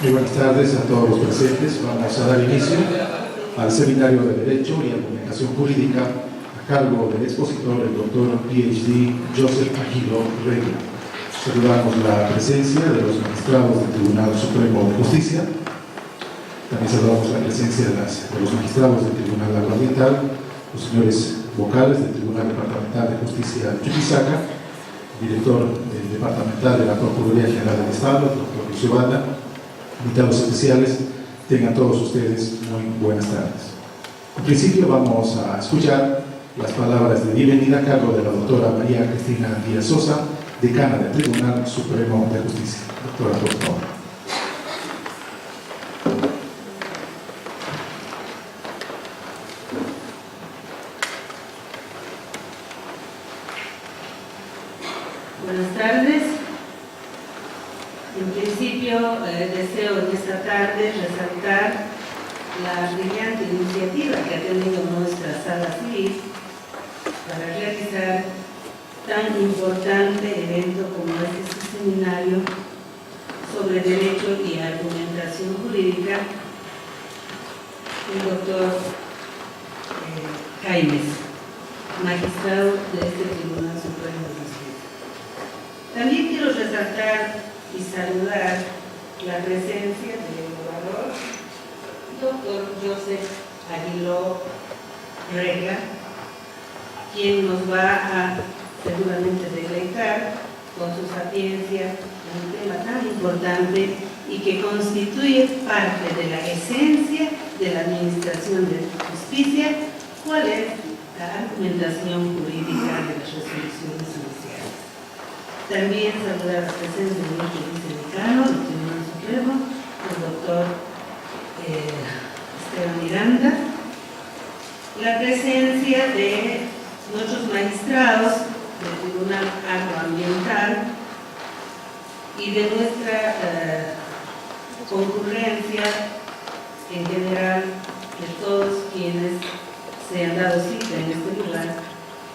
Muy buenas tardes a todos los presentes. Vamos a dar inicio al Seminario de Derecho y Argumentación Jurídica a cargo del expositor, el doctor PhD Joseph Aguiló Regla. Saludamos la presencia de los magistrados del Tribunal Supremo de Justicia. También saludamos la presencia de los magistrados del Tribunal Agroambiental, los señores vocales del Tribunal Departamental de Justicia de Chuquisaca, director departamental de la Procuraduría General del Estado, el doctor Lucio Banda, invitados especiales. Tengan todos ustedes muy buenas tardes. En principio vamos a escuchar las palabras de bienvenida a cargo de la doctora María Cristina Díaz Sosa, decana del Tribunal Supremo de Justicia. Doctora, por favor. Buenas tardes. En principio, deseo en esta tarde resaltar la brillante iniciativa que ha tenido nuestra Sala Civil para realizar tan importante evento como este seminario sobre Derecho y Argumentación Jurídica, el doctor Jaimes, magistrado de este Tribunal Supremo de Justicia. También quiero resaltar y saludar la presencia del orador, doctor Joseph Aguiló Regla, quien nos va a seguramente deleitar con su sapiencia en un tema tan importante y que constituye parte de la esencia de la administración de justicia, cuál es la argumentación jurídica de las resoluciones judiciales. También saludar la presencia de nuestro vicedecano del Tribunal Supremo, el doctor Esteban Miranda, la presencia de nuestros magistrados del Tribunal Agroambiental y de nuestra concurrencia en general, de todos quienes se han dado cita en este lugar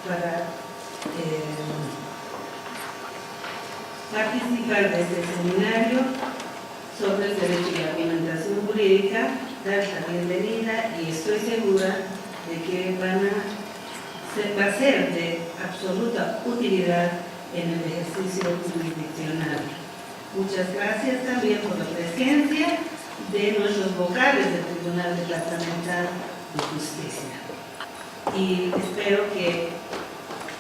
para participar de este seminario sobre el derecho y la argumentación jurídica, dar la bienvenida y estoy segura de que va a ser de absoluta utilidad en el ejercicio jurisdiccional. Muchas gracias también por la presencia de nuestros vocales del Tribunal Departamental de Justicia. Y espero que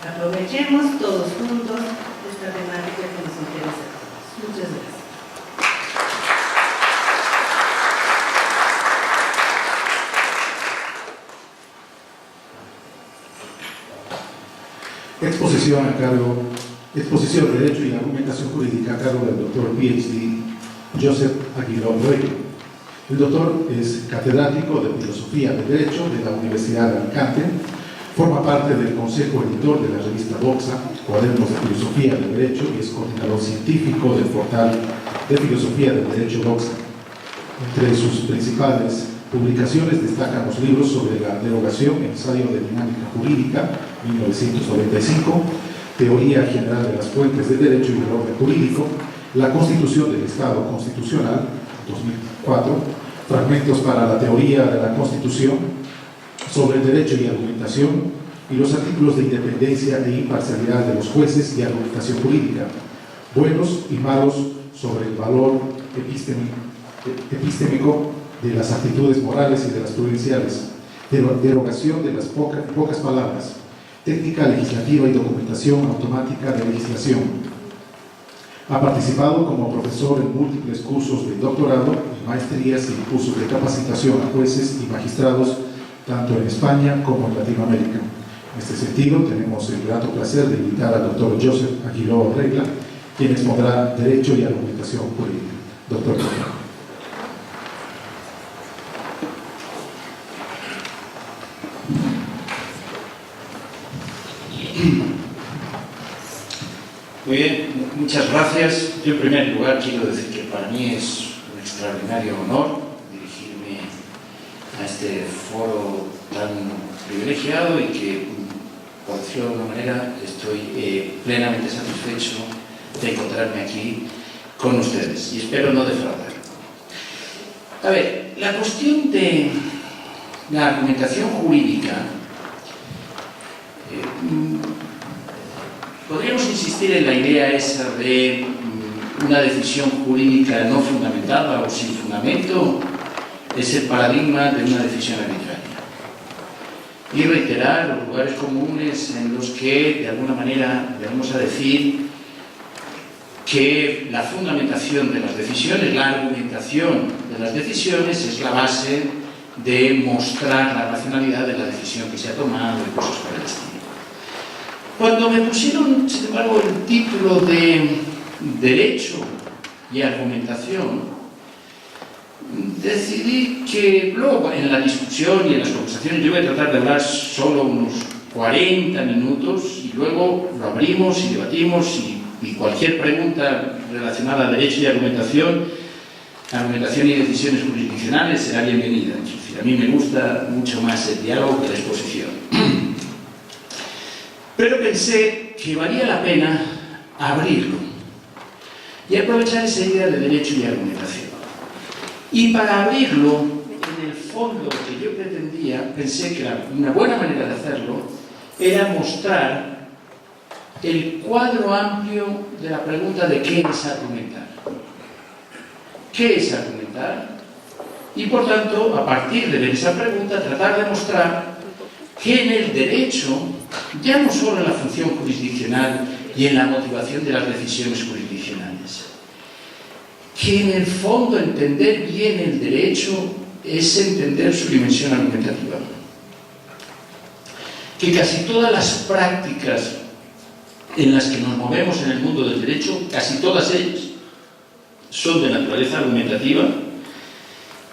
aprovechemos todos juntos esta temática que nos interesa a todos. Muchas gracias. Exposición de Derecho y Argumentación Jurídica a cargo del doctor PhD Joseph Aguiló Regla. El doctor es catedrático de Filosofía del Derecho de la Universidad de Alicante, forma parte del Consejo Editor de la revista Doxa, Cuadernos de Filosofía del Derecho, y es coordinador científico del portal de Filosofía del Derecho Doxa. Entre sus principales publicaciones destacan los libros sobre la derogación, ensayo de dinámica jurídica, 1995, Teoría General de las Fuentes del Derecho y del Orden Jurídico, La Constitución del Estado Constitucional, 2004, Fragmentos para la Teoría de la Constitución, sobre el Derecho y Argumentación, y los artículos de independencia e imparcialidad de los jueces y argumentación jurídica, Buenos y Malos sobre el valor epistémico de las actitudes morales y de las prudenciales, derogación de las pocas palabras, técnica legislativa y documentación automática de legislación. Ha participado como profesor en múltiples cursos de doctorado, maestrías y cursos de capacitación a jueces y magistrados, tanto en España como en Latinoamérica. En este sentido, tenemos el grato placer de invitar al doctor Joseph Aguiló Regla, quien expondrá Derecho y Argumentación Jurídica. Doctor. Muy bien, muchas gracias. Yo en primer lugar quiero decir que para mí es un extraordinario honor dirigirme a este foro tan privilegiado y que, por decirlo de alguna manera, estoy plenamente satisfecho de encontrarme aquí con ustedes y espero no defraudar. A ver, la cuestión de la argumentación jurídica, podríamos insistir en la idea esa de una decisión jurídica no fundamentada o sin fundamento, es el paradigma de una decisión arbitraria. Y reiterar los lugares comunes en los que, de alguna manera, vamos a decir que la fundamentación de las decisiones, la argumentación de las decisiones es la base de mostrar la racionalidad de la decisión que se ha tomado y cosas por el estilo. Cuando me pusieron, sin embargo, el título de Derecho y Argumentación, decidí que luego en la discusión y en las conversaciones yo voy a tratar de hablar solo unos 40 minutos y luego lo abrimos y debatimos y cualquier pregunta relacionada a derecho y argumentación y decisiones jurisdiccionales será bienvenida. Es decir, a mí me gusta mucho más el diálogo que la exposición. Pero pensé que valía la pena abrirlo y aprovechar esa idea de derecho y argumentación. Y para abrirlo, en el fondo que yo pretendía, pensé que una buena manera de hacerlo era mostrar el cuadro amplio de la pregunta de qué es argumentar. ¿Qué es argumentar? Y por tanto, a partir de esa pregunta, tratar de mostrar que en el derecho, ya no solo en la función jurisdiccional y en la motivación de las decisiones jurisdiccionales, que en el fondo entender bien el derecho es entender su dimensión argumentativa. Que casi todas las prácticas en las que nos movemos en el mundo del derecho, casi todas ellas son de naturaleza argumentativa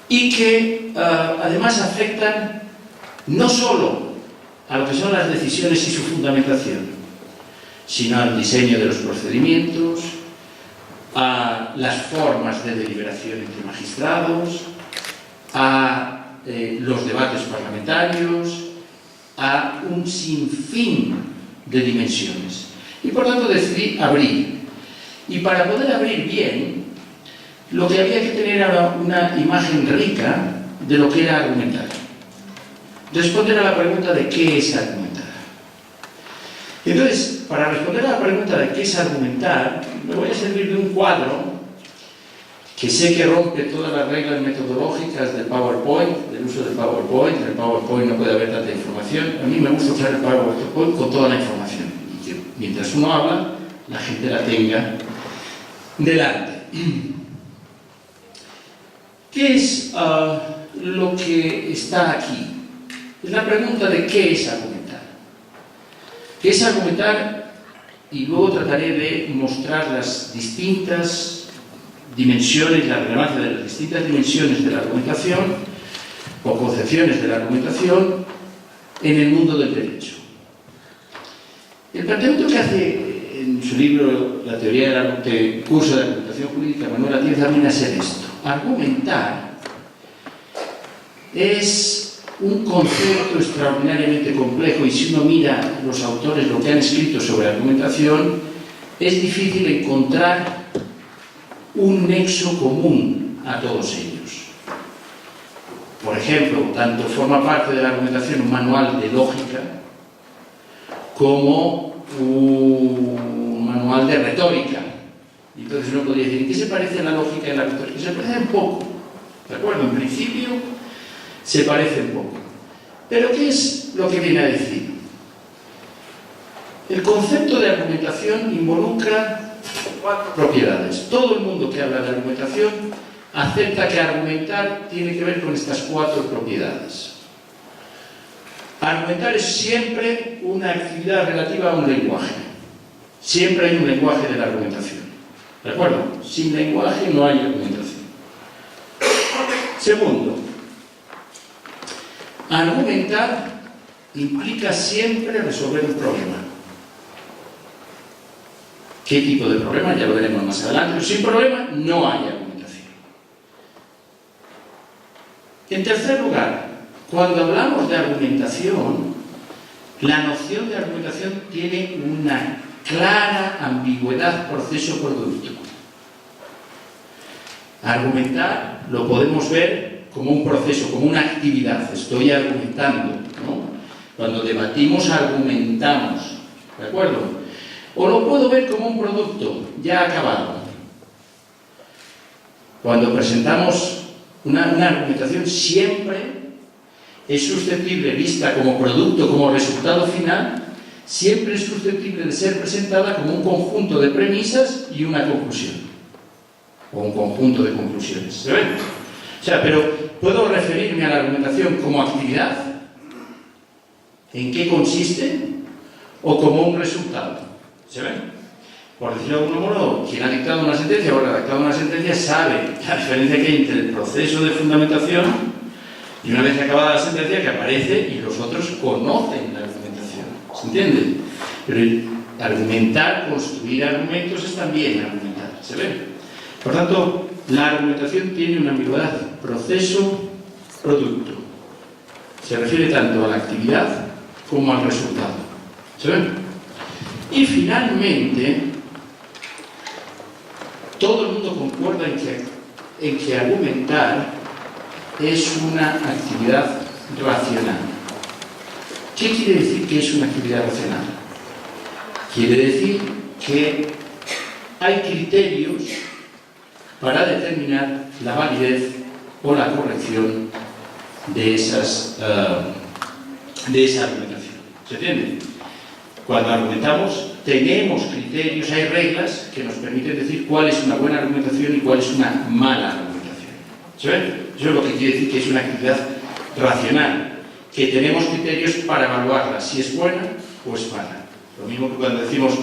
y que además afectan no solo a lo que son las decisiones y su fundamentación, sino al diseño de los procedimientos, a las formas de deliberación entre magistrados, a los debates parlamentarios, a un sinfín de dimensiones. Y por tanto decidí abrir. Y para poder abrir bien, lo que había que tener era una imagen rica de lo que era argumentar. Responder a la pregunta de qué es argumentar. Y entonces, para responder a la pregunta de qué es argumentar, me voy a servir de un cuadro que sé que rompe todas las reglas metodológicas del PowerPoint, del uso del PowerPoint. En el PowerPoint no puede haber tanta información. A mí me gusta usar el PowerPoint con toda la información. Y que mientras uno habla, la gente la tenga delante. ¿Qué es lo que está aquí? Es la pregunta de qué es argumentar. ¿Qué es argumentar? Y luego trataré de mostrar las distintas dimensiones, la relevancia de las distintas dimensiones de la argumentación o concepciones de la argumentación en el mundo del derecho. El planteamiento que hace en su libro La teoría del curso de argumentación jurídica Manuel Atienza viene a ser esto. Argumentar es un concepto extraordinariamente complejo y si uno mira los autores lo que han escrito sobre argumentación, es difícil encontrar un nexo común a todos ellos. Por ejemplo, tanto forma parte de la argumentación un manual de lógica como un manual de retórica. Entonces uno podría decir, ¿en qué se parece la lógica y la retórica? Se parecen poco, ¿de acuerdo? En principio se parecen poco. Pero ¿qué es lo que viene a decir? El concepto de argumentación involucra 4 propiedades. Todo el mundo que habla de argumentación acepta que argumentar tiene que ver con estas 4 propiedades. Argumentar es siempre una actividad relativa a un lenguaje. Siempre hay un lenguaje de la argumentación. ¿De acuerdo? Sin lenguaje no hay argumentación. Segundo, argumentar implica siempre resolver un problema. ¿Qué tipo de problema? Ya lo veremos más adelante. Pero sin problema no hay argumentación. En tercer lugar, cuando hablamos de argumentación, la noción de argumentación tiene una clara ambigüedad proceso-producto. Argumentar lo podemos ver como un proceso, como una actividad. Estoy argumentando, ¿no? Cuando debatimos, argumentamos, ¿de acuerdo? O lo puedo ver como un producto ya acabado. Cuando presentamos una argumentación, siempre es susceptible, vista como producto, como resultado final, siempre es susceptible de ser presentada como un conjunto de premisas y una conclusión, o un conjunto de conclusiones. ¿Se ven? O sea, pero puedo referirme a la argumentación como actividad, en qué consiste, o como un resultado. ¿Se ven? Por decirlo de algún modo, quien ha dictado una sentencia o ha redactado una sentencia sabe la diferencia que hay entre el proceso de fundamentación y una vez acabada la sentencia que aparece y los otros conocen la argumentación. ¿Se entiende? Pero el argumentar, construir argumentos es también argumentar. ¿Se ve? Por tanto, la argumentación tiene una ambigüedad proceso-producto. Se refiere tanto a la actividad como al resultado. ¿Se ve? Y finalmente, todo el mundo concuerda en que argumentar es una actividad racional. ¿Qué quiere decir que es una actividad racional? Quiere decir que hay criterios para determinar la validez o la corrección de esa argumentación. ¿Se entiende? Cuando argumentamos, tenemos criterios, hay reglas que nos permiten decir cuál es una buena argumentación y cuál es una mala argumentación. ¿Se ven? Eso es lo que quiere decir que es una actividad racional, que tenemos criterios para evaluarla, si es buena o es mala. Lo mismo que cuando decimos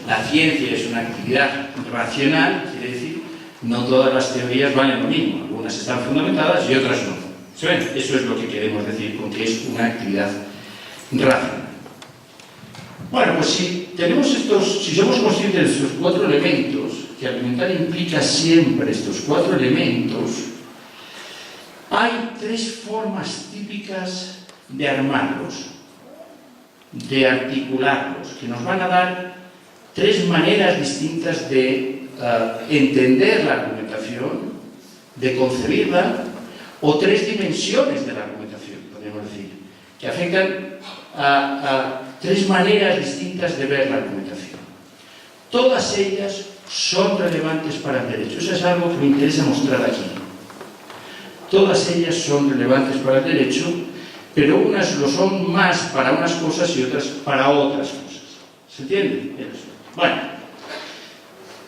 la ciencia es una actividad racional, quiere decir no todas las teorías valen lo mismo, algunas están fundamentadas y otras no. ¿Se ven? Eso es lo que queremos decir con que es una actividad racional. Bueno, pues si somos conscientes de estos cuatro elementos, que argumentar implica siempre estos cuatro elementos, hay tres formas típicas de armarlos, de articularlos, que nos van a dar tres maneras distintas de entender la argumentación, de concebirla, o tres dimensiones de la argumentación, podríamos decir, que afectan a tres maneras distintas de ver la argumentación. Todas ellas son relevantes para el derecho. Eso es algo que me interesa mostrar aquí. Todas ellas son relevantes para el derecho, pero unas lo son más para unas cosas y otras para otras cosas. ¿Se entiende? Bueno,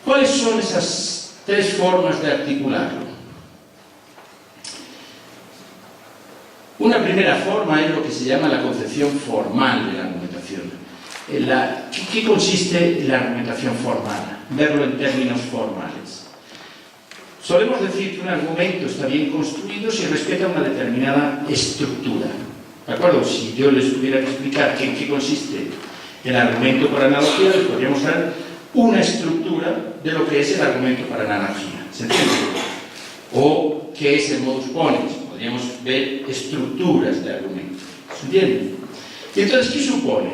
¿cuáles son esas tres formas de articularlo? Una primera forma es lo que se llama la concepción formal de la argumentación. ¿Qué consiste en la argumentación formal? Verlo en términos formales. Solemos decir que un argumento está bien construido si respeta una determinada estructura. ¿De acuerdo? Si yo les tuviera que explicar en qué consiste el argumento por analogía, les podríamos dar una estructura de lo que es el argumento por analogía. ¿Se entiende? O qué es el modus ponens. Podríamos ver estructuras de argumento. ¿Se entiende? Y entonces, ¿qué supone?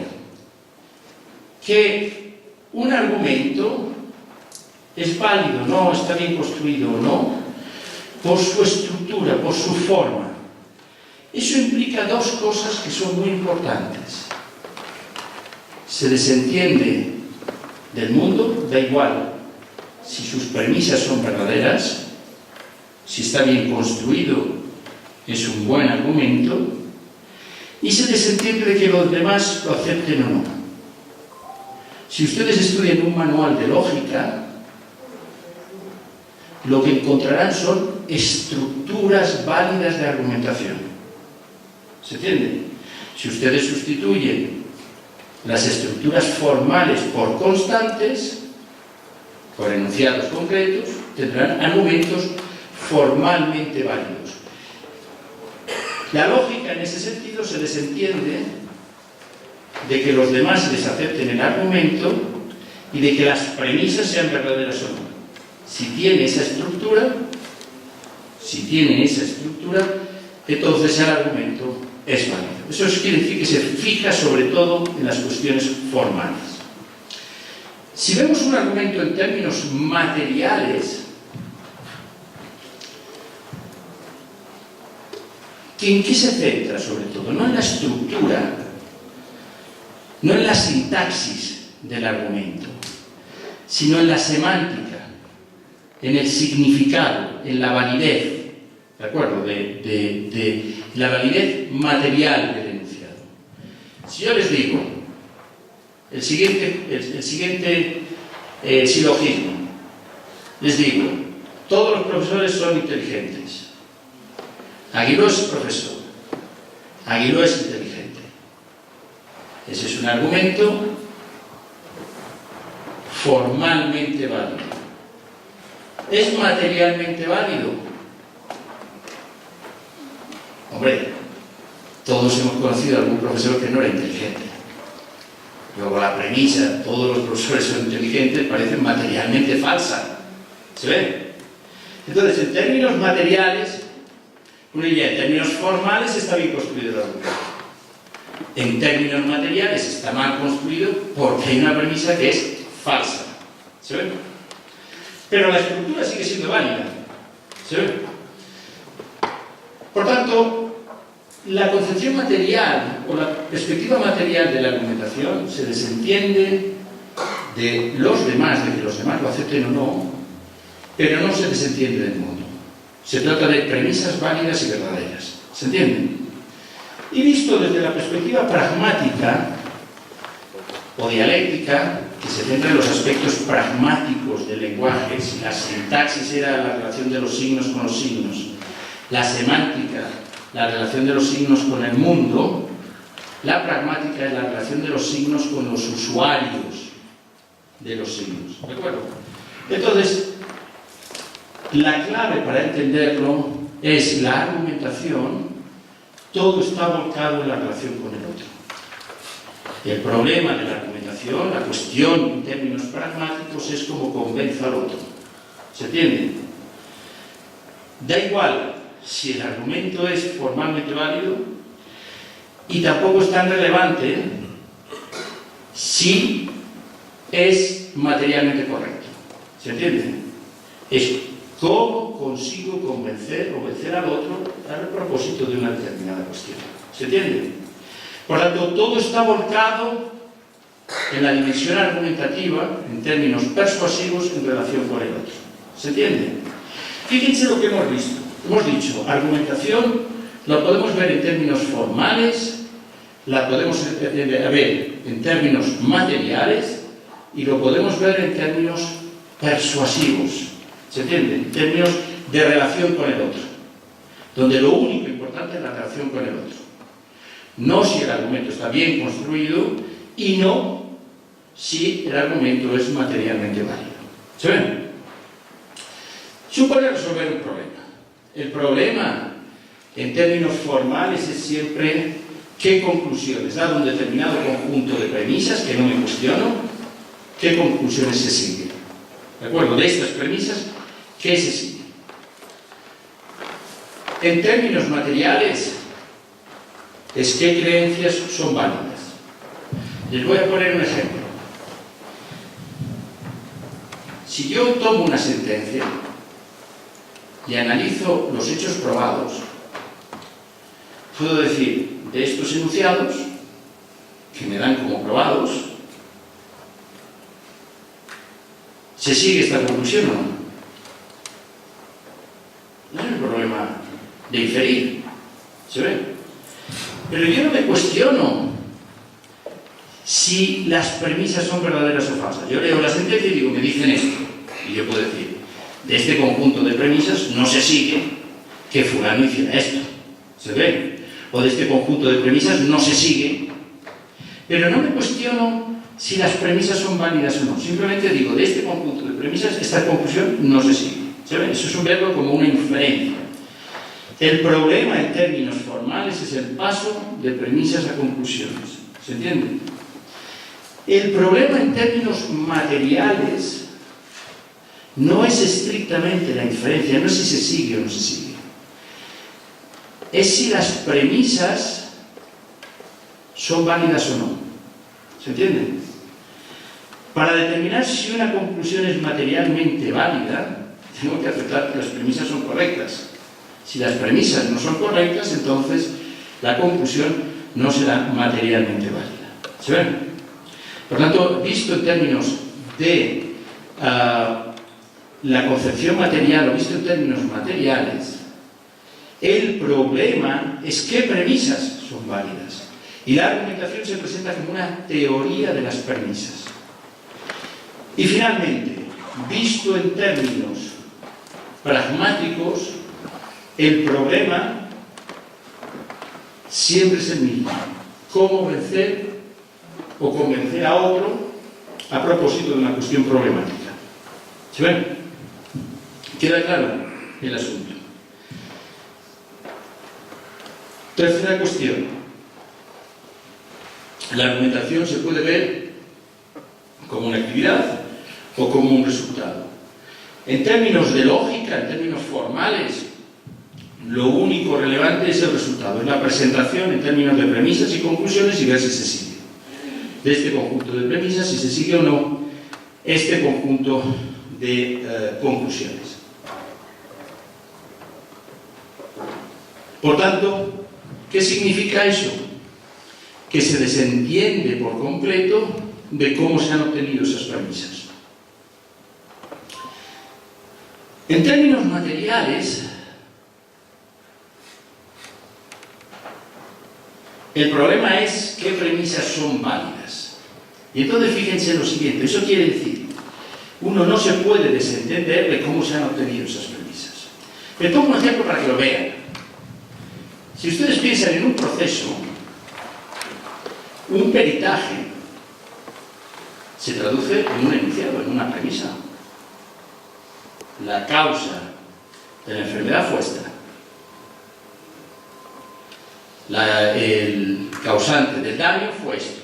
Que un argumento es válido, no, está bien construido o no, por su estructura, por su forma. Eso implica dos cosas que son muy importantes. Se desentiende del mundo, da igual si sus premisas son verdaderas, si está bien construido, es un buen argumento, y se desentiende de que los demás lo acepten o no. Si ustedes estudian un manual de lógica, lo que encontrarán son estructuras válidas de argumentación. ¿Se entiende? Si ustedes sustituyen las estructuras formales por constantes, por enunciados concretos, tendrán argumentos formalmente válidos. La lógica en ese sentido se desentiende de que los demás les acepten el argumento y de que las premisas sean verdaderas o no. Si tiene esa estructura, entonces el argumento es válido. Eso quiere decir que se fija sobre todo en las cuestiones formales. Si vemos un argumento en términos materiales, ¿En qué se centra sobre todo? No en la estructura, no en la sintaxis del argumento, sino en la semántica, en el significado, en la validez, ¿de acuerdo? De la validez material del enunciado. Si yo les digo el siguiente silogismo, les digo, todos los profesores son inteligentes. Aguiló es profesor, Aguiló es inteligente. Ese es un argumento formalmente válido. ¿Es materialmente válido? Hombre, todos hemos conocido a algún profesor que no era inteligente. Luego la premisa, todos los profesores son inteligentes, parece materialmente falsa. ¿Se ve? Entonces, en términos materiales, uno diría, en términos formales está bien construido el argumento. En términos materiales está mal construido porque hay una premisa que es falsa. ¿Se ve? Pero la estructura sigue siendo válida. ¿Se ve? Por tanto, la concepción material o la perspectiva material de la argumentación se desentiende de los demás, de que los demás lo acepten o no, pero no se desentiende del mundo. Se trata de premisas válidas y verdaderas. ¿Se entiende? Y visto desde la perspectiva pragmática o dialéctica, que se centra en los aspectos pragmáticos del lenguaje, si la sintaxis era la relación de los signos con los signos, la semántica, la relación de los signos con el mundo, la pragmática es la relación de los signos con los usuarios de los signos. ¿De acuerdo? Entonces, la clave para entenderlo es la argumentación, todo está volcado en la relación con el otro. El problema de la argumentación, la cuestión en términos pragmáticos, es cómo convenzo al otro. ¿Se entiende? Da igual si el argumento es formalmente válido y tampoco es tan relevante si es materialmente correcto. ¿Se entiende? Es cómo consigo convencer o vencer al otro al propósito de una determinada cuestión. ¿Se entiende? Por tanto, todo está volcado en la dimensión argumentativa, en términos persuasivos, en relación con el otro. ¿Se entiende? Fíjense lo que hemos visto. Hemos dicho, argumentación la podemos ver en términos formales, la podemos ver en términos materiales y lo podemos ver en términos persuasivos. ¿Se entiende? En términos de relación con el otro, donde lo único importante es la relación con el otro. No si el argumento está bien construido y no si el argumento es materialmente válido. ¿Se ven? Supone resolver un problema. El problema, en términos formales, es siempre qué conclusiones, dado un determinado conjunto de premisas, que no me cuestiono, qué conclusiones se siguen. ¿De acuerdo? De estas premisas, ¿qué se sigue? En términos materiales, es qué creencias son válidas. Les voy a poner un ejemplo. Si yo tomo una sentencia y analizo los hechos probados, puedo decir, de estos enunciados, que me dan como probados, ¿se sigue esta conclusión o no? No es un problema de inferir, ¿se ve? Pero yo no me cuestiono si las premisas son verdaderas o falsas. Yo leo la sentencia y digo, me dicen esto, y yo puedo decir, de este conjunto de premisas no se sigue que fulano hiciera esto. ¿Se ve? O de este conjunto de premisas no se sigue. Pero no me cuestiono si las premisas son válidas o no. Simplemente digo, de este conjunto de premisas, esta conclusión no se sigue. ¿Se ve? Eso es un verbo como una inferencia. El problema en términos formales es el paso de premisas a conclusiones. ¿Se entiende? El problema en términos materiales no es estrictamente la inferencia, no es si se sigue o no se sigue. Es si las premisas son válidas o no. ¿Se entiende? Para determinar si una conclusión es materialmente válida, tengo que aceptar que las premisas son correctas. Si las premisas no son correctas, entonces la conclusión no será materialmente válida. ¿Se ven? Por tanto, visto en términos de la concepción material o visto en términos materiales, el problema es qué premisas son válidas. Y la argumentación se presenta como una teoría de las premisas. Y finalmente, visto en términos pragmáticos, el problema siempre es el mismo. Cómo vencer o convencer a otro a propósito de una cuestión problemática. ¿Se ven? ¿Queda claro el asunto? Tercera cuestión. La argumentación se puede ver como una actividad o como un resultado. En términos de lógica, en términos formales, lo único relevante es el resultado, es la presentación en términos de premisas y conclusiones y ver si se sigue. De este conjunto de premisas, si se sigue o no este conjunto de conclusiones. Por tanto, ¿qué significa eso? Que se desentiende por completo de cómo se han obtenido esas premisas. En términos materiales, el problema es qué premisas son válidas. Y entonces fíjense en lo siguiente, eso quiere decir, uno no se puede desentender de cómo se han obtenido esas premisas. Les pongo un ejemplo para que lo vean. Si ustedes piensan en un proceso, un peritaje se traduce en un enunciado, en una premisa. La causa de la enfermedad fue esta. El causante del daño fue esto.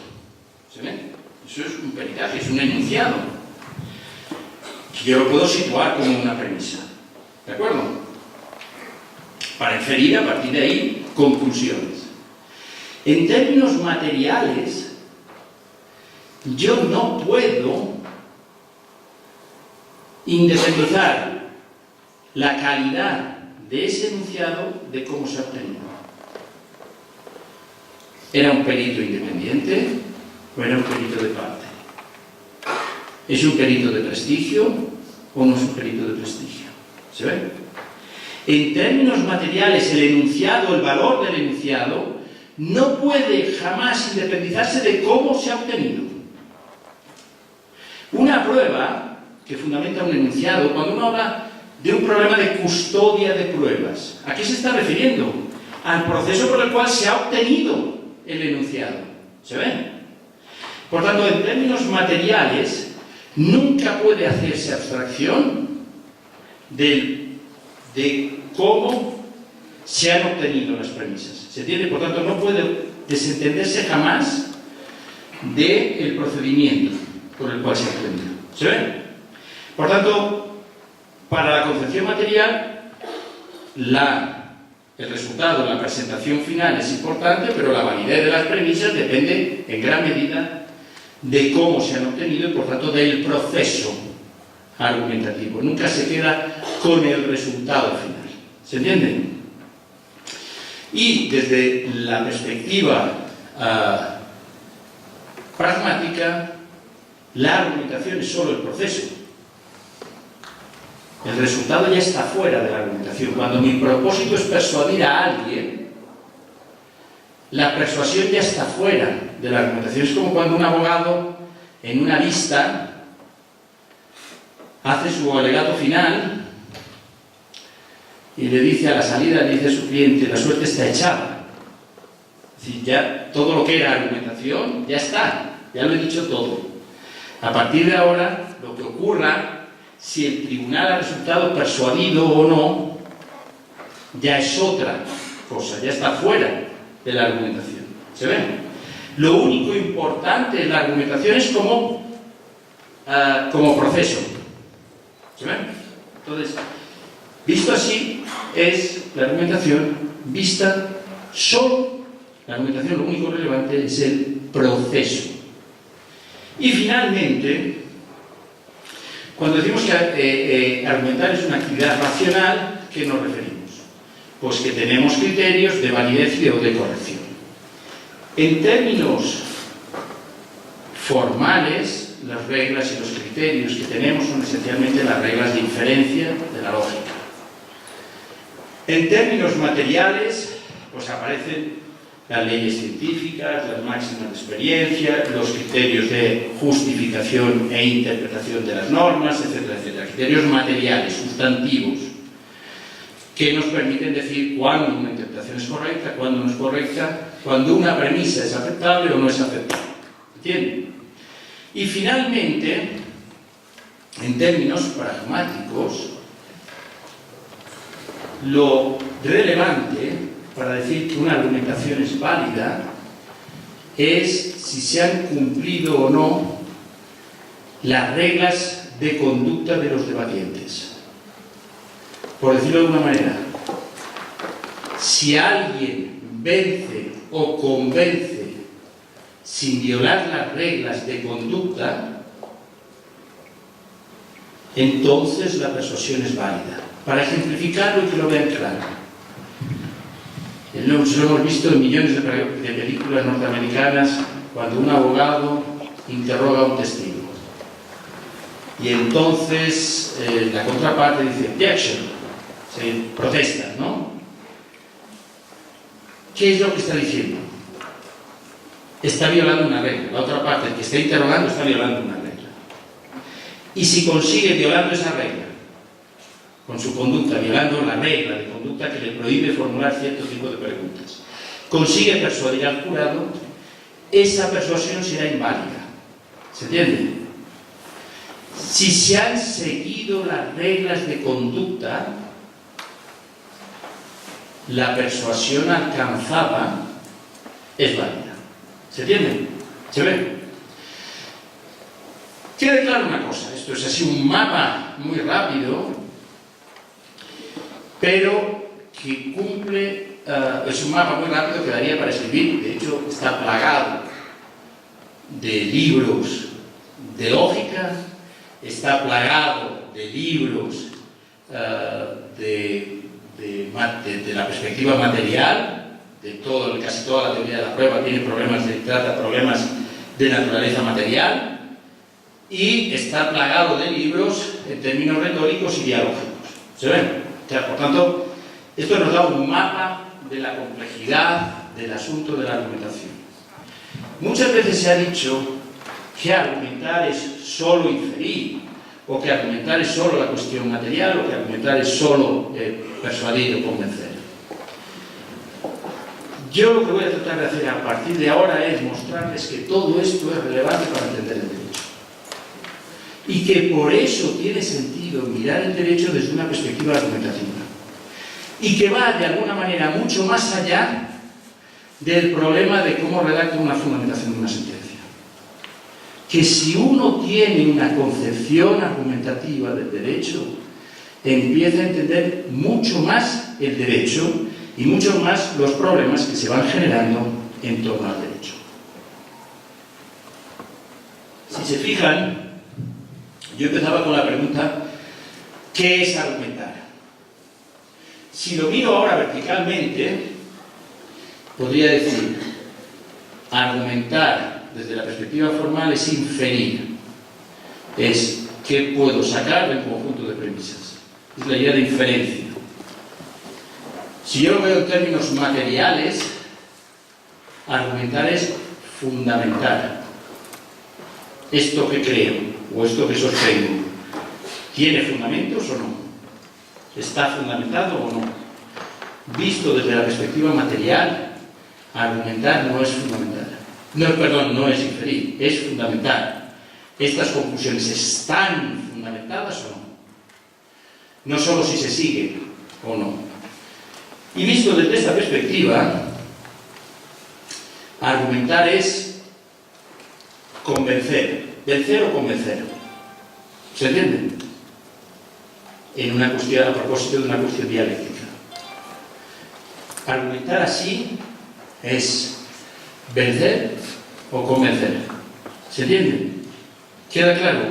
¿Se ven? Eso es un peritaje, es un enunciado. Yo lo puedo situar como una premisa. ¿De acuerdo? Para inferir a partir de ahí conclusiones. En términos materiales, yo no puedo independizar la calidad de ese enunciado de cómo se ha obtenido. ¿Era un perito independiente o era un perito de parte? ¿Es un perito de prestigio o no es un perito de prestigio? ¿Se ve? En términos materiales, el enunciado, el valor del enunciado, no puede jamás independizarse de cómo se ha obtenido. Una prueba que fundamenta un enunciado, cuando uno habla de un problema de custodia de pruebas, ¿a qué se está refiriendo? Al proceso por el cual se ha obtenido el enunciado. ¿Se ven? Por tanto, en términos materiales, nunca puede hacerse abstracción de cómo se han obtenido las premisas. ¿Se entiende? Por tanto, no puede desentenderse jamás del procedimiento por el cual se ha obtenido. ¿Se ven? Por tanto, para la concepción material, el resultado, la presentación final es importante, pero la validez de las premisas depende en gran medida de cómo se han obtenido y, por tanto, del proceso argumentativo. Nunca se queda con el resultado final. ¿Se entiende? Y desde la perspectiva pragmática, la argumentación es solo el proceso. El resultado ya está fuera de la argumentación. Cuando mi propósito es persuadir a alguien, la persuasión ya está fuera de la argumentación. Es como cuando un abogado en una vista hace su alegato final y le dice a la salida, le dice a su cliente, la suerte está echada. Es decir, ya todo lo que era argumentación ya está, ya lo he dicho todo. A partir de ahora, lo que ocurra, si el tribunal ha resultado persuadido o no, ya es otra cosa, ya está fuera de la argumentación. ¿Se ven? Lo único importante en la argumentación es como proceso. ¿Se ven? Entonces, visto así, es la argumentación vista solo. La argumentación, lo único relevante es el proceso. Y finalmente, cuando decimos que argumentar es una actividad racional, ¿qué nos referimos? Pues que tenemos criterios de validez y o de corrección. En términos formales, las reglas y los criterios que tenemos son esencialmente las reglas de inferencia de la lógica. En términos materiales, pues aparecen las leyes científicas, las máximas de experiencia, los criterios de justificación e interpretación de las normas, etcétera, etcétera. Criterios materiales, sustantivos, que nos permiten decir cuándo una interpretación es correcta, cuándo no es correcta, cuándo una premisa es aceptable o no es aceptable. ¿Entienden? Y finalmente, en términos pragmáticos, lo relevante para decir que una argumentación es válida es si se han cumplido o no las reglas de conducta de los debatientes. Por decirlo de alguna manera, si alguien vence o convence sin violar las reglas de conducta, entonces la persuasión es válida. Para ejemplificarlo y que lo vean claro, lo hemos visto en millones de películas norteamericanas cuando un abogado interroga a un testigo y entonces la contraparte dice objection, se protesta, ¿no? ¿Qué es lo que está diciendo? Está violando una regla. La otra parte, el que está interrogando, está violando una regla. Y si consigue, violando esa regla, con su conducta, violando la regla de conducta que le prohíbe formular cierto tipo de preguntas, consigue persuadir al jurado, esa persuasión será inválida. ¿Se entiende? Si se han seguido las reglas de conducta, la persuasión alcanzada es válida. ¿Se entiende? ¿Se ve? Quede claro una cosa, esto es así un mapa muy rápido, pero que cumple, es un mapa muy rápido que daría para escribir, de hecho está plagado de libros de lógica, está plagado de libros de la perspectiva material, casi toda la teoría de la prueba trata problemas de naturaleza material, y está plagado de libros en términos retóricos y dialógicos. ¿Se ven? O sea, por tanto, esto nos da un mapa de la complejidad del asunto de la argumentación. Muchas veces se ha dicho que argumentar es solo inferir, o que argumentar es solo la cuestión material, o que argumentar es solo persuadir o convencer. Yo lo que voy a tratar de hacer a partir de ahora es mostrarles que todo esto es relevante para entender el derecho. Y que por eso tiene sentido mirar el derecho desde una perspectiva argumentativa. Y que va de alguna manera mucho más allá del problema de cómo redacta una fundamentación de una sentencia. Que si uno tiene una concepción argumentativa del derecho, empieza a entender mucho más el derecho y mucho más los problemas que se van generando en torno al derecho. Si se fijan, yo empezaba con la pregunta, ¿qué es argumentar? Si lo miro ahora verticalmente, podría decir, argumentar desde la perspectiva formal es inferir, es qué puedo sacar del conjunto de premisas, es la idea de inferencia. Si yo lo veo en términos materiales, argumentar es fundamentar. Esto que creo o esto que sostengo, ¿tiene fundamentos o no? ¿Está fundamentado o no? Visto desde la perspectiva material, argumentar no es fundamental. No es inferir, es fundamental. ¿Estas conclusiones están fundamentadas o no? No solo si se sigue o no. Y visto desde esta perspectiva, argumentar es convencer, vencer o convencer. ¿Se entiende? A propósito de una cuestión dialéctica. Argumentar así es vencer o convencer. ¿Se entiende? ¿Queda claro?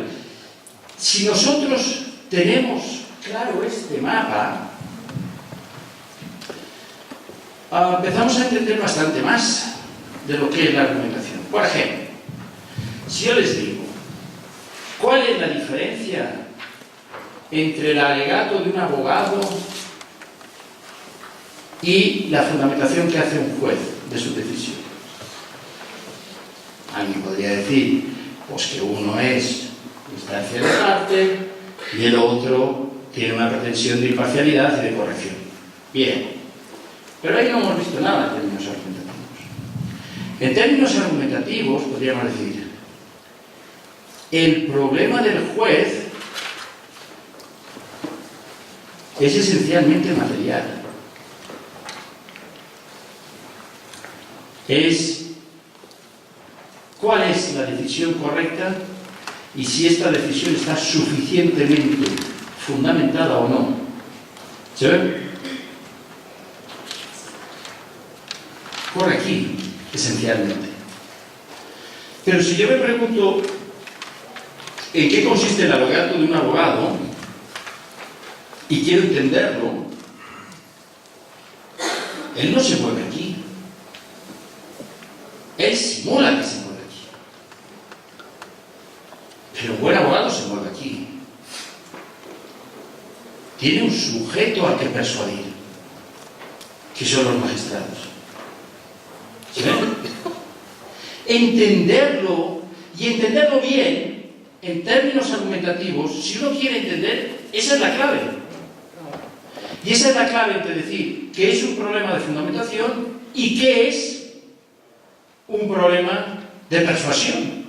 Si nosotros tenemos claro este mapa, empezamos a entender bastante más de lo que es la argumentación. Por ejemplo, si yo les digo, ¿cuál es la diferencia entre el alegato de un abogado y la fundamentación que hace un juez de su decisión? Alguien podría decir, pues que uno es instancia de parte y el otro tiene una pretensión de imparcialidad y de corrección. Bien, pero ahí no hemos visto nada en términos argumentativos. En términos argumentativos, podríamos decir, el problema del juez es esencialmente material. Es cuál es la decisión correcta y si esta decisión está suficientemente fundamentada o no. ¿Se ve? Corre aquí, esencialmente. Pero si yo me pregunto en qué consiste el alegato de un abogado y quiero entenderlo, él no se mueve aquí. Él simula que se mueve aquí. Pero un buen abogado se mueve aquí. Tiene un sujeto al que persuadir, que son los magistrados. ¿Sí ven? Entenderlo, y entenderlo bien, en términos argumentativos, si uno quiere entender, esa es la clave. Y esa es la clave entre decir que es un problema de fundamentación y que es un problema de persuasión.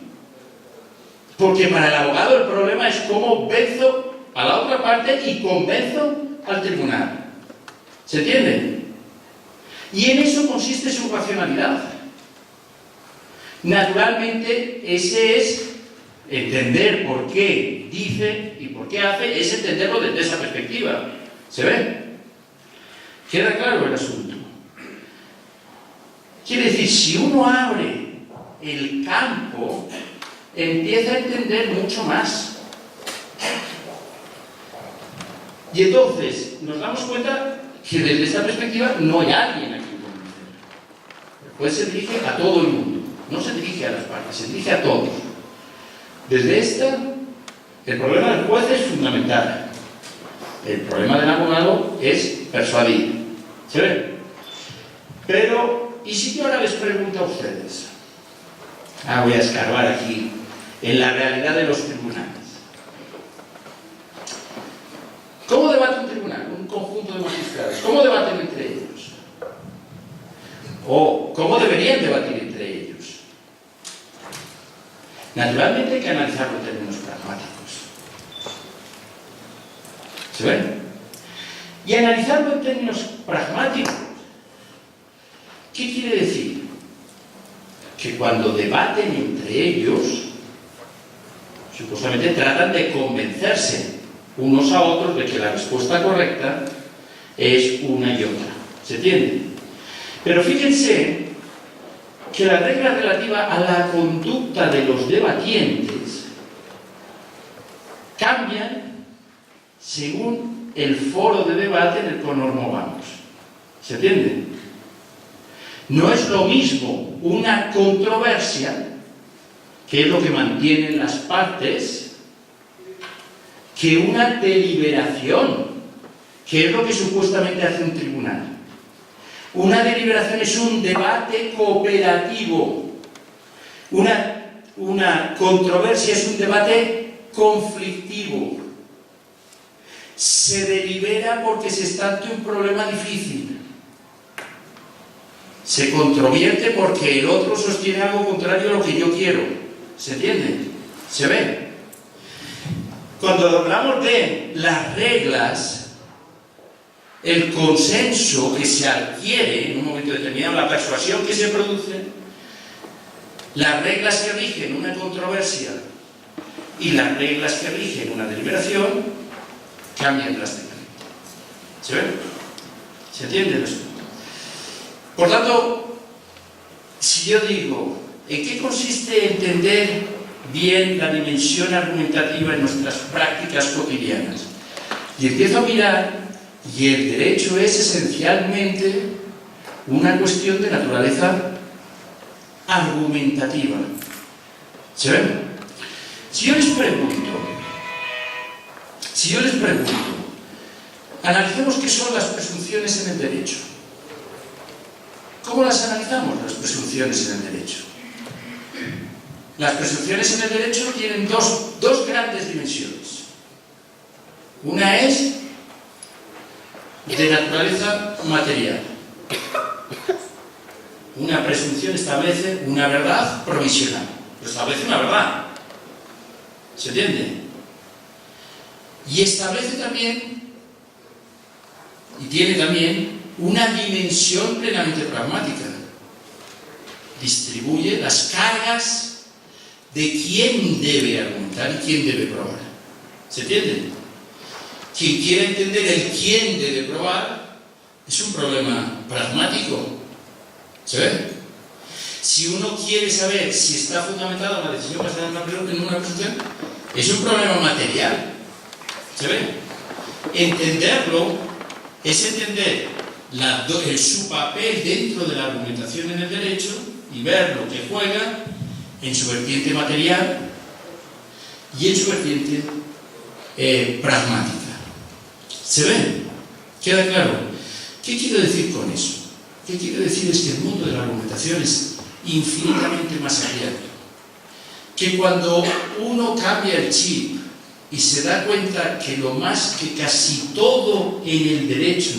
Porque para el abogado el problema es cómo venzo a la otra parte y convenzo al tribunal. ¿Se entiende? Y en eso consiste su racionalidad. Naturalmente, ese es entender por qué dice y por qué hace, es entenderlo desde esa perspectiva. ¿Se ve? ¿Queda claro el asunto? Quiere decir, si uno abre el campo, empieza a entender mucho más. Y entonces nos damos cuenta que desde esta perspectiva no hay alguien a quien convencer. El juez se dirige a todo el mundo, no se dirige a las partes, se dirige a todos. Desde esta, el problema del juez es fundamental. El problema del abogado es persuadir. ¿Se ve? Pero, ¿y si yo ahora les pregunto a ustedes? Voy a escarbar aquí en la realidad de los tribunales. ¿Cómo debate un tribunal? Un conjunto de magistrados. ¿Cómo debaten entre ellos? ¿O cómo deberían debatir entre ellos? Naturalmente hay que analizarlo en términos pragmáticos. ¿Se ven? Y analizarlo en términos pragmáticos, ¿qué quiere decir? Que cuando debaten entre ellos, supuestamente tratan de convencerse unos a otros de que la respuesta correcta es una y otra. ¿Se entiende? Pero fíjense que la regla relativa a la conducta de los debatientes cambian según el foro de debate en el que nos movamos. ¿Se entiende? No es lo mismo una controversia, que es lo que mantienen las partes, que una deliberación, que es lo que supuestamente hace un tribunal. Una deliberación es un debate cooperativo. Una controversia es un debate conflictivo. Se delibera porque se está ante un problema difícil. Se controvierte porque el otro sostiene algo contrario a lo que yo quiero. ¿Se entiende? ¿Se ve? Cuando hablamos de las reglas, el consenso que se adquiere en un momento determinado, la persuasión que se produce, las reglas que rigen una controversia y las reglas que rigen una deliberación cambian drásticamente. ¿Se ve? ¿Se entiende esto? Por tanto, si yo digo, ¿en qué consiste entender bien la dimensión argumentativa en nuestras prácticas cotidianas? Y empiezo a mirar, y el derecho es esencialmente una cuestión de naturaleza argumentativa. ¿Se ven? Si yo les pregunto, analicemos qué son las presunciones en el derecho. ¿Cómo las analizamos, las presunciones en el derecho? Las presunciones en el derecho tienen dos grandes dimensiones. Una es de naturaleza material. Una presunción establece una verdad provisional. Pero establece una verdad. ¿Se entiende? Y establece también, y tiene también, una dimensión plenamente pragmática. Distribuye las cargas de quién debe argumentar y quién debe probar. ¿Se entiende? Quien quiera entender el quién debe probar es un problema pragmático. ¿Se ve? Si uno quiere saber si está fundamentada una decisión basada en una presunción, es un problema material. ¿Se ve? Entenderlo es entender su papel dentro de la argumentación en el derecho y ver lo que juega en su vertiente material y en su vertiente pragmática. ¿Se ve? ¿Queda claro? ¿Qué quiero decir con eso? ¿Qué quiero decir? Es que el mundo de la argumentación es infinitamente más abierto. Que cuando uno cambia el chip y se da cuenta que casi todo en el derecho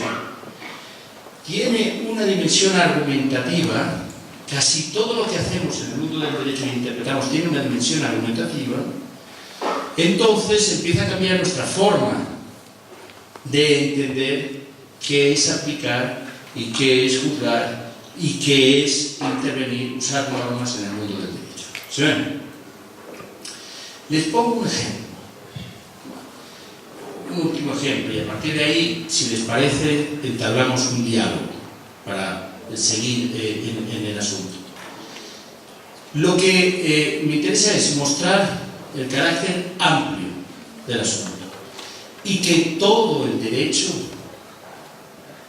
tiene una dimensión argumentativa, casi todo lo que hacemos en el mundo del derecho e interpretamos tiene una dimensión argumentativa, entonces empieza a cambiar nuestra forma de entender qué es aplicar y qué es juzgar y qué es intervenir, usar normas en el mundo del derecho. ¿Se ven? Les pongo un ejemplo. Un último ejemplo, y a partir de ahí, si les parece, entablamos un diálogo para seguir en el asunto. Lo que me interesa es mostrar el carácter amplio del asunto y que todo el derecho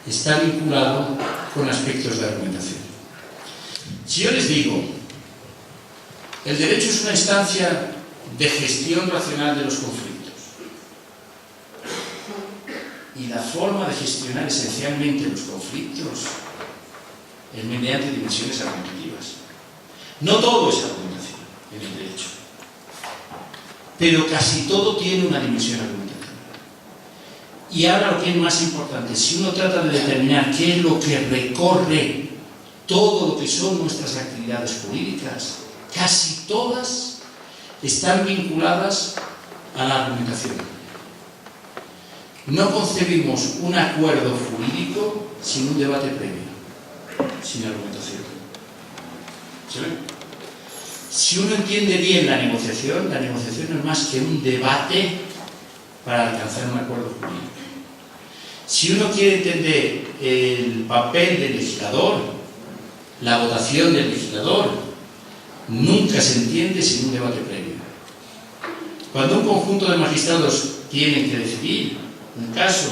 está vinculado con aspectos de argumentación. Si yo les digo, el derecho es una instancia de gestión racional de los conflictos, y la forma de gestionar esencialmente los conflictos es mediante dimensiones argumentativas. No todo es argumentación en el derecho, pero casi todo tiene una dimensión argumentativa. Y ahora lo que es más importante, si uno trata de determinar qué es lo que recorre todo lo que son nuestras actividades jurídicas, casi todas están vinculadas a la argumentación. No concebimos un acuerdo jurídico sin un debate previo, sin argumentación. ¿Se ve? Si uno entiende bien la negociación no es más que un debate para alcanzar un acuerdo jurídico. Si uno quiere entender el papel del legislador, la votación del legislador, nunca se entiende sin un debate previo. Cuando un conjunto de magistrados tienen que decidir un caso,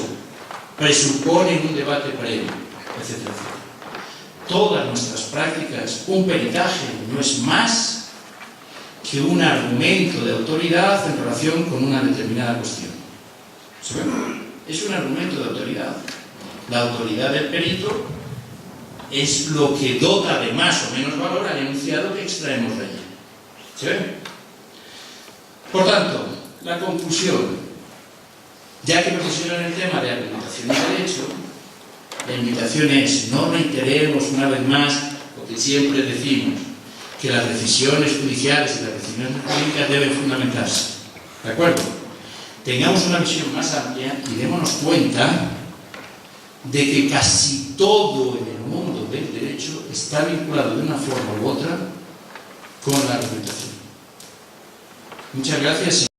presuponen un debate previo, etc., etc. Todas nuestras prácticas, un peritaje no es más que un argumento de autoridad en relación con una determinada cuestión. ¿Se ve? Es un argumento de autoridad. La autoridad del perito es lo que dota de más o menos valor al enunciado que extraemos de allí. ¿Se ve? Por tanto, la conclusión, ya que me pusieron el tema de argumentación y derecho, la invitación es: no reiteremos una vez más lo que siempre decimos, que las decisiones judiciales y las decisiones jurídicas deben fundamentarse. ¿De acuerdo? Tengamos una visión más amplia y démonos cuenta de que casi todo en el mundo del derecho está vinculado de una forma u otra con la argumentación. Muchas gracias.